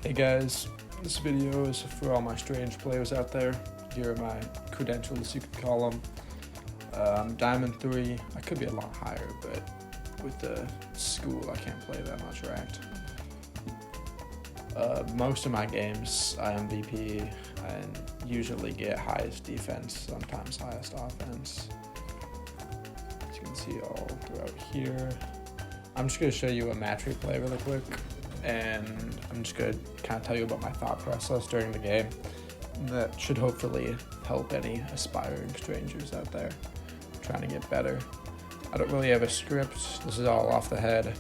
Hey guys, this video is for all my strange players out there. Here are my credentials, you could call them. Diamond 3, I could be a lot higher, but with the school I can't play that much ranked. Most of my games I MVP and usually get highest defense, sometimes highest offense. As you can see all throughout here. I'm just going to show you a match replay really quick, and I'm just going to kind of tell you about my thought process during the game. That should hopefully help any aspiring strangers out there trying to get better. I don't really have a script. This is all off the head.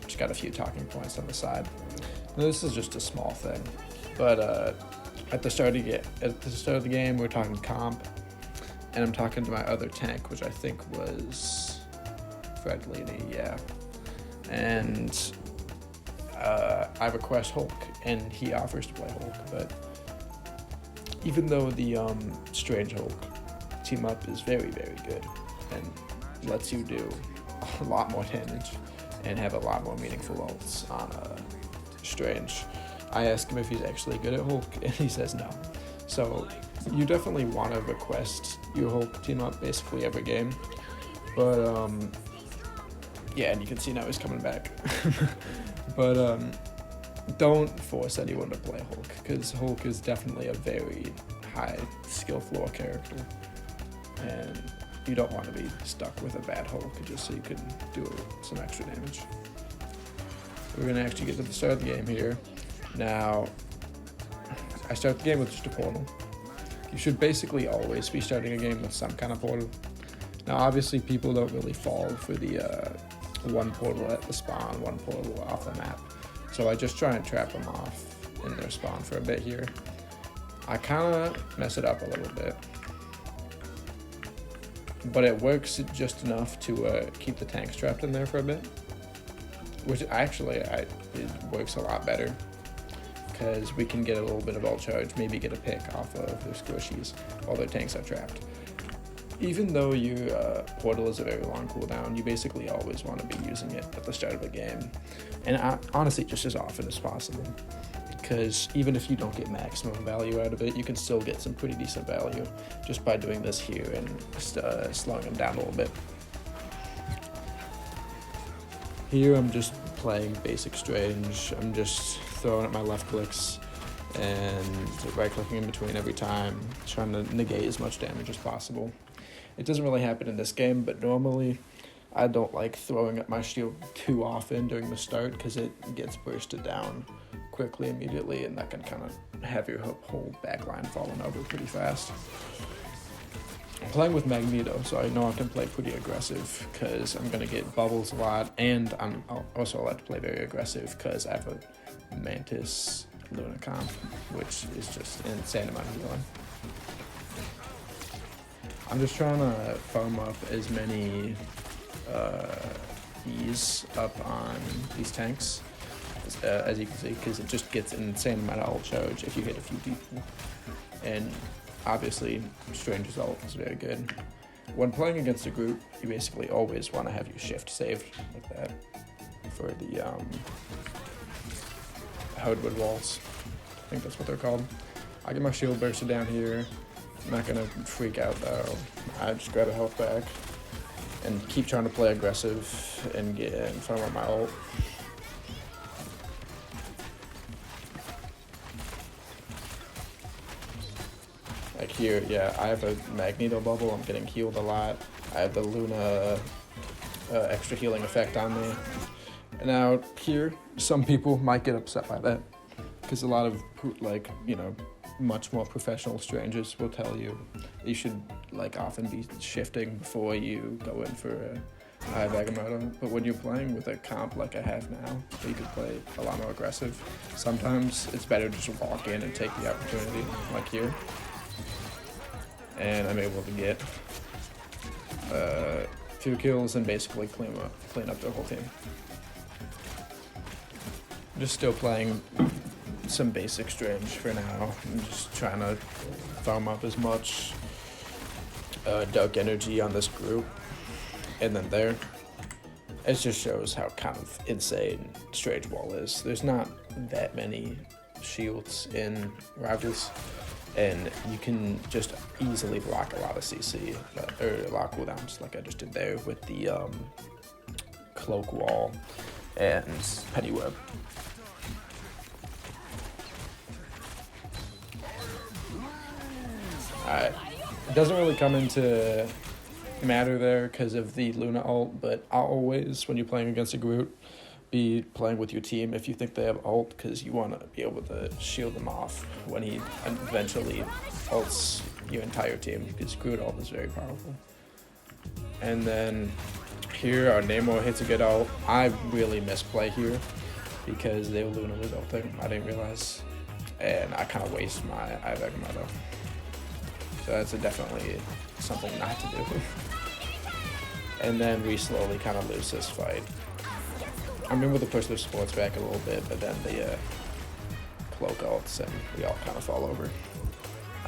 Just got a few talking points on the side. Now, this is just a small thing, but at the start of the game, we're talking comp, and I'm talking to my other tank, which I think was Fred Leedy, yeah. And I request Hulk, and he offers to play Hulk, but even though the Strange Hulk team up is very, very good and lets you do a lot more damage and have a lot more meaningful ults on Strange, I asked him if he's actually good at Hulk, and he says no. So you definitely want to request your Hulk team up basically every game, but yeah, and you can see now he's coming back. But don't force anyone to play Hulk, because Hulk is definitely a very high skill floor character, and you don't want to be stuck with a bad Hulk just so you can do some extra damage. We're going to actually get to the start of the game here. Now, I start the game with just a portal. You should basically always be starting a game with some kind of portal. Now, obviously, people don't really fall for the one portal at the spawn, one portal off the map. So I just try and trap them off in their spawn for a bit here. I kind of mess it up a little bit, but it works just enough to keep the tanks trapped in there for a bit, which actually it works a lot better because we can get a little bit of ult charge, maybe get a pick off of their squishies while their tanks are trapped. Even though your portal is a very long cooldown, you basically always want to be using it at the start of a game, and honestly just as often as possible, because even if you don't get maximum value out of it, you can still get some pretty decent value just by doing this here and slowing them down a little bit. Here I'm just playing basic Strange. I'm just throwing at my left clicks and right clicking in between every time, trying to negate as much damage as possible. It doesn't really happen in this game, but normally I don't like throwing at my shield too often during the start because it gets bursted down quickly immediately, and that can kind of have your whole backline falling over pretty fast. I'm playing with Magneto, so I know I can play pretty aggressive because I'm going to get bubbles a lot, and I'm also allowed to play very aggressive because I have a Mantis Luna comp, which is just an insane amount of healing. I'm just trying to farm up as many E's up on these tanks as you can see, because it just gets an insane amount of ult charge if you hit a few people. And obviously, Strange's ult is very good. When playing against a group, you basically always want to have your shift saved like that for the hardwood walls. I think that's what they're called. I get my shield bursted down here. I'm not gonna freak out though. I just grab a health back and keep trying to play aggressive and get in front of my ult. Like here, yeah, I have a Magneto bubble. I'm getting healed a lot. I have the Luna extra healing effect on me. And now here, some people might get upset by that because a lot of, like, you know, much more professional strangers will tell you you should often be shifting before you go in for a high Agamotto. But when you're playing with a comp like I have now, where you can play a lot more aggressive, sometimes it's better to just walk in and take the opportunity, like here. And I'm able to get 2 kills and basically clean up the whole team. I'm just still playing some basic Strange for now. I'm just trying to farm up as much dark energy on this group, and then there. It just shows how kind of insane Strange Wall is. There's not that many shields in Rivals, and you can just easily block a lot of CC, or a lot of cooldowns, like I just did there with the Cloak Wall and Penny Web. Alright, it doesn't really come into matter there because of the Luna ult, but I'll always, when you're playing against a Groot, be playing with your team if you think they have ult, because you want to be able to shield them off when he eventually ults your entire team, because Groot ult is very powerful. And then here our Namor hits a good ult. I really misplay here because their Luna was ulting. I didn't realize, and I kind of waste my Eye of Agamotto. So that's definitely something not to do. And then we slowly kind of lose this fight. I remember to push their supports back a little bit, but then the Cloak ults and we all kind of fall over.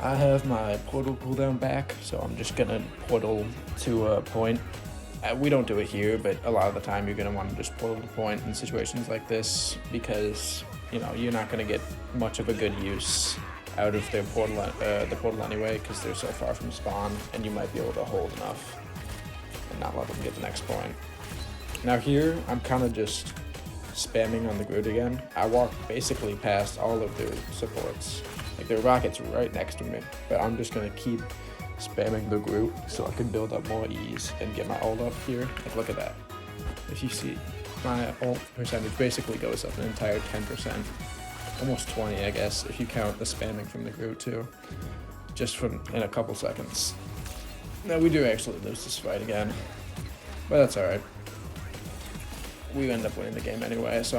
I have my portal cooldown back, so I'm just gonna portal to a point. We don't do it here, but a lot of the time you're gonna want to just portal to point in situations like this, because you know you're not gonna get much of a good use out of their portal, the portal anyway, because they're so far from spawn, and you might be able to hold enough and not let them get the next point. Now here, I'm kind of just spamming on the Groot again. I walked basically past all of their supports. Like their Rocket's right next to me, but I'm just gonna keep spamming the Groot so I can build up more ease and get my ult up here. Like look at that. If you see, my ult percentage basically goes up an entire 10%. Almost 20, I guess, if you count the spamming from the Groot too. Just from in a couple seconds. Now we do actually lose this fight again, but that's alright. We end up winning the game anyway, so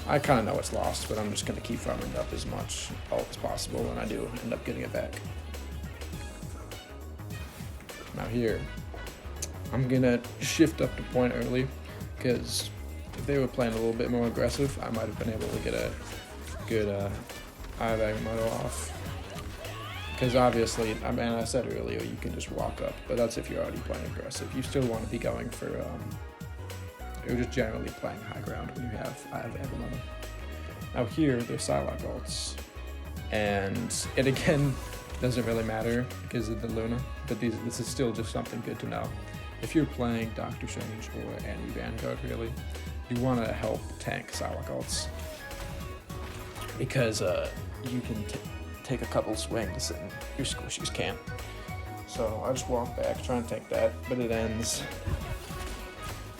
I kind of know it's lost, but I'm just going to keep farming up as much ult as possible when I do end up getting it back. Now here, I'm going to shift up to point early, because if they were playing a little bit more aggressive, I might have been able to get a good Eye of Agamotto off. Because obviously, I mean, I said earlier, you can just walk up, but that's if you're already playing aggressive. You still want to be going for, you're just generally playing high ground when you have Eye of Agamotto. Now here, there's Psylocke ults, and it again doesn't really matter because of the Luna, but this is still just something good to know. If you're playing Doctor Strange or any Vanguard really, you want to help tank Psylocke ults, because you can take a couple swings and your squishies can't. So I just walk back, trying to take that, but it ends.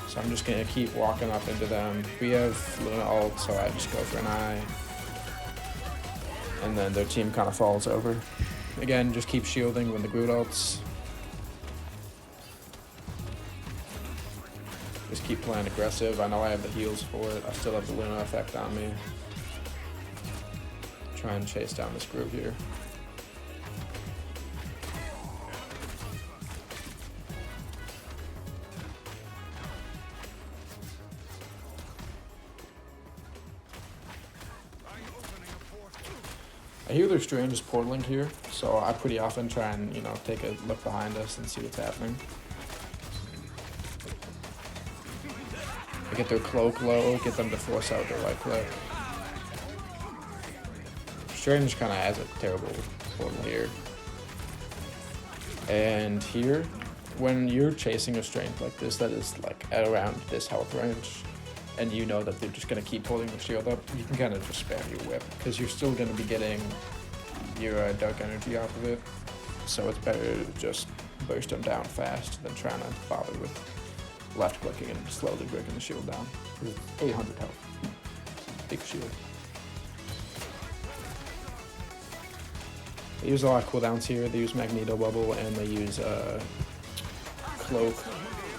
So I'm just gonna keep walking up into them. We have Luna ult, so I just go for an eye. And then their team kind of falls over. Again, just keep shielding when the Groot ults. Just keep playing aggressive. I know I have the heals for it. I still have the Luna effect on me. Try and chase down this Groot here. I hear their Strange is portaling here, so I pretty often try and, you know, take a look behind us and see what's happening. I get their cloak low, get them to force out their right click. Strange kind of has a terrible portal here. And here, when you're chasing a Strange like this, that is like at around this health range, and you know that they're just going to keep pulling the shield up, you can kind of just spam your whip, because you're still going to be getting your dark energy off of it. So it's better to just burst them down fast than trying to bother with left clicking and slowly breaking the shield down. 800 health. Big shield. They use a lot of cooldowns here. They use Magneto Bubble and they use Cloak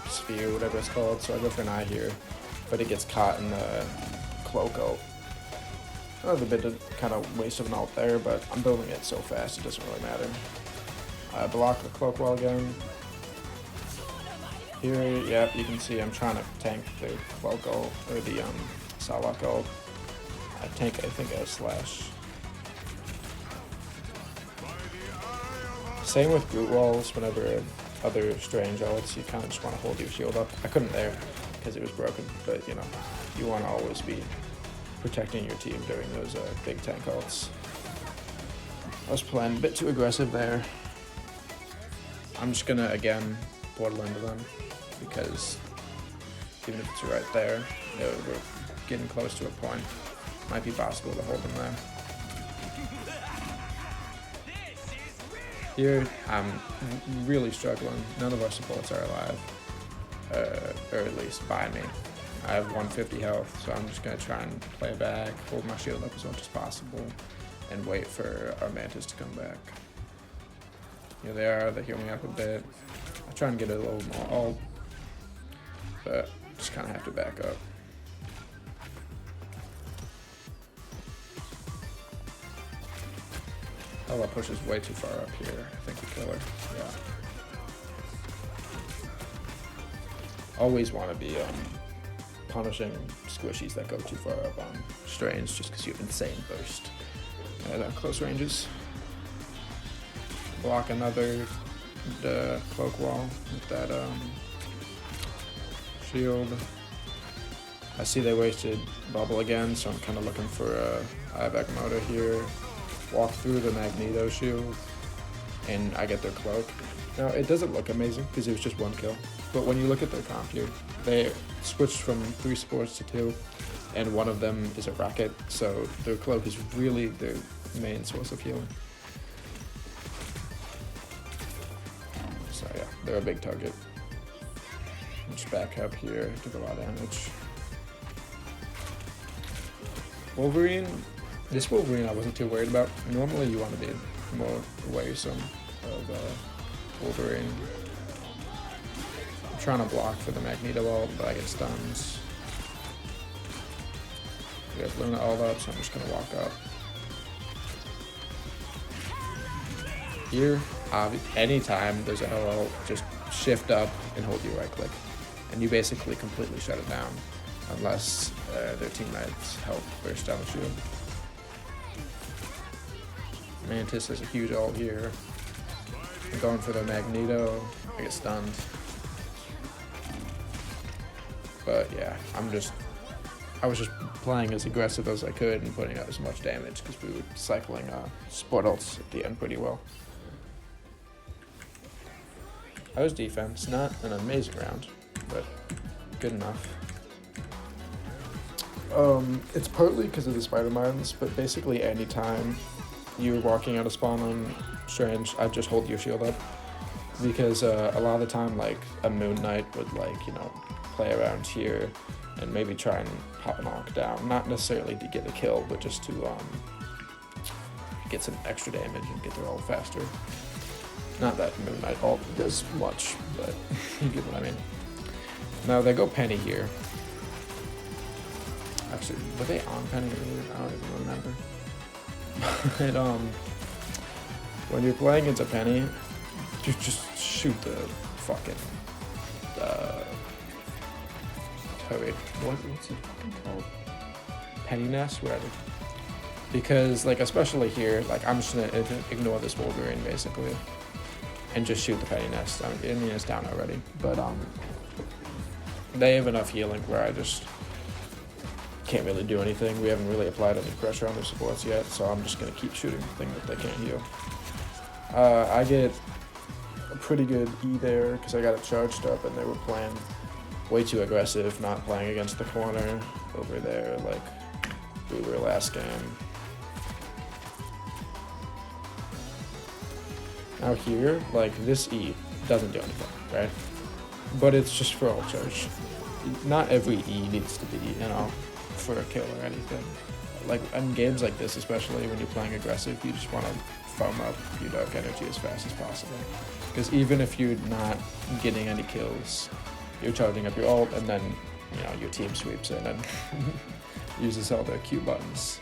Sphere, whatever it's called. So I go for an eye here, but it gets caught in the Cloak ult. Another bit of kind of waste of an ult there, but I'm building it so fast it doesn't really matter. I block the Cloak Wall again. Here, yeah, you can see I'm trying to tank the Cloak ult, or the Psylocke ult. I think I slash. Same with Groot Walls, whenever other Strange ults, you kind of just want to hold your shield up. I couldn't there, because it was broken, but you know, you want to always be protecting your team during those big tank ults. I was playing a bit too aggressive there. I'm just gonna, again, portal into them, because even if it's right there, we're getting close to a point. Might be possible to hold them there. Here, I'm really struggling. None of our supports are alive, or at least by me. I have 150 health, so I'm just gonna try and play back, hold my shield up as much as possible, and wait for our Mantis to come back. Here they are, they're healing up a bit. I try and get a little more ult, but just kind of have to back up. Ella pushes way too far up here. I think we kill her. Yeah. Always want to be punishing squishies that go too far up on Strange, just because you have insane burst at close ranges. Block another cloak wall with that shield. I see they wasted bubble again, so I'm kind of looking for a Ivek motor here. Walk through the Magneto shield, and I get their cloak. Now, it doesn't look amazing because it was just one kill, but when you look at their comp here, they switched from 3 supports to 2, and one of them is a rocket, so their cloak is really their main source of healing. So yeah, they're a big target. Just back up here, took a lot of damage. Wolverine. This Wolverine I wasn't too worried about. Normally you want to be more worrisome of Wolverine. I'm trying to block for the Magneto ult, but I get stuns. We have Luna all up, so I'm just going to walk up. Here, anytime there's an ult, just shift up and hold your right click. And you basically completely shut it down, unless their teammates help burst down the shield. Mantis has a huge ult here. I'm going for the Magneto. I get stunned. But yeah, I was just playing as aggressive as I could and putting out as much damage because we were cycling support ults at the end pretty well. I was defense, not an amazing round, but good enough. It's partly because of the spider mines, but basically anytime you're walking out of spawn on Strange, I just hold your shield up, because a lot of the time, like, a Moon Knight would, like, you know, play around here and maybe try and pop a knockdown, not necessarily to get a kill, but just to get some extra damage and get their ult faster. Not that Moon Knight ult does much, but you get what I mean. Now they go Penny here. Actually, were they on Penny earlier? I don't even remember. But when you're playing into Penny, you just shoot the fucking turret. What's it fucking called? Penny Nest, whatever. Because, like, especially here, like, I'm just gonna ignore this Wolverine basically and just shoot the Penny Nest. I mean, it's down already, but they have enough healing where I just can't really do anything. We haven't really applied any pressure on their supports yet, so I'm just going to keep shooting the thing that they can't heal. I get a pretty good E there because I got it charged up and they were playing way too aggressive, not playing against the corner over there like we were last game. Now here, like, this E doesn't do anything, right? But it's just for ult charge. Not every E needs to be, you know, for a kill or anything. Like, in games like this, especially when you're playing aggressive, you just want to foam up your dark energy as fast as possible. Because even if you're not getting any kills, you're charging up your ult, and then, you know, your team sweeps in and uses all their Q buttons.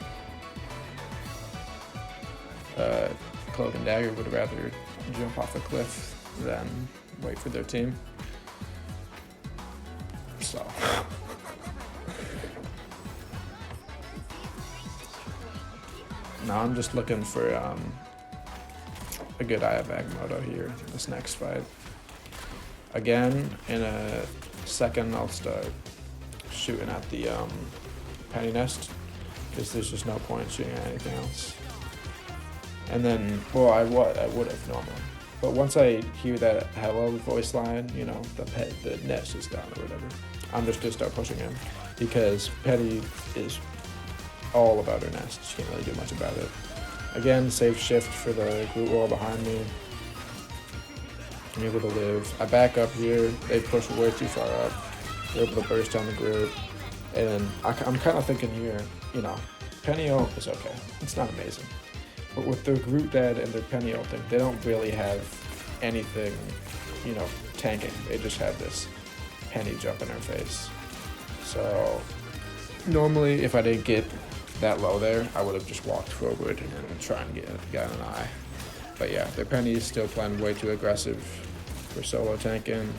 Cloak and Dagger would rather jump off a cliff than wait for their team. So... Now I'm just looking for a good Ivek moto here in this next fight. Again, in a second, I'll start shooting at the Penny Nest. because there's just no point shooting at anything else. And then, well, I would have normally. But once I hear that hello voice line, you know, the nest is gone or whatever, I'm just gonna start pushing him, because Petty is all about her nest. She can't really do much about it. Again, safe shift for the group wall behind me. I'm able to live. I back up here. They push way too far up. They're able to burst down the group. And I'm kind of thinking here, you know, Penny ult is okay. It's not amazing. But with their group dead and their Penny ult thing, they don't really have anything, you know, tanking. They just have this Penny jump in her face. So normally, if I didn't get that low there, I would have just walked forward and try and get an eye. But yeah, their Penny is still playing way too aggressive for solo tanking.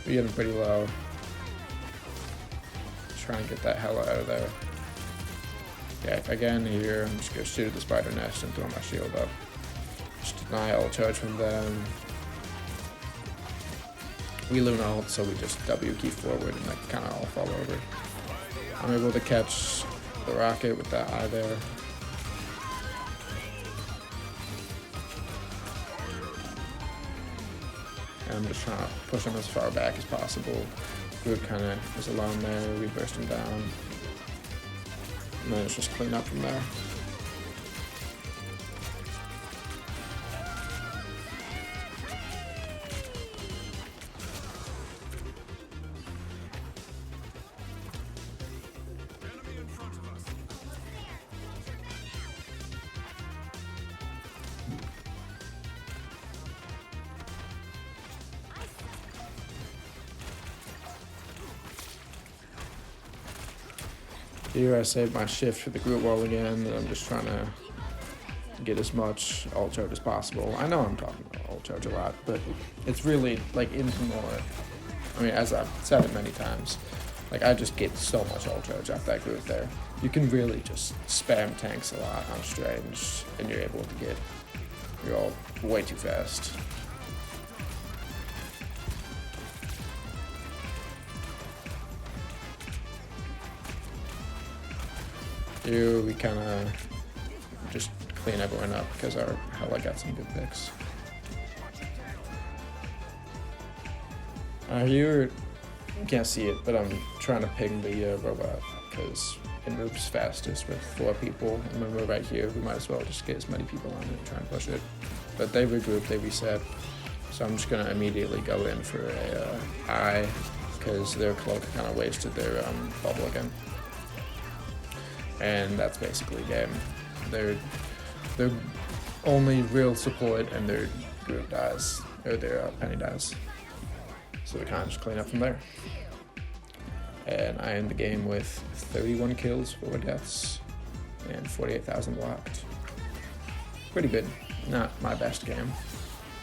We're getting pretty low. Trying to get that hell out of there. Yeah, again here, I'm just gonna shoot at the spider nest and throw my shield up. Just deny all charge from them. We Luna ult, so we just W key forward and like kind of all fall over. I'm able to catch the rocket with that eye there. And I'm just trying to push him as far back as possible. Group kind of is alone there. We burst him down. And then it's just clean up from there. Here I saved my shift for the group wall again, and I'm just trying to get as much ult charge as possible. I know I'm talking about ult charge a lot, but it's really like into more. I mean, as I've said it many times, like I just get so much ult charge off that group there. You can really just spam tanks a lot on Strange, and you're able to get your ult way too fast. Here we kind of just clean everyone up because our Hela got some good picks. Here, you can't see it, but I'm trying to ping the robot because it moves fastest with 4 people. And when we're right here, we might as well just get as many people on it and try and push it. But they regroup, they reset. So I'm just going to immediately go in for a eye because their cloak kind of wasted their bubble again. And that's basically game. Their only real support and their group dies, or their Penny dies. So we kind of just clean up from there. And I end the game with 31 kills, 4 deaths, and 48,000 blocked. Pretty good. Not my best game,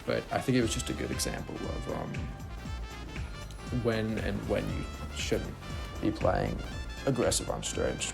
but I think it was just a good example of when you shouldn't be playing aggressive on Strange.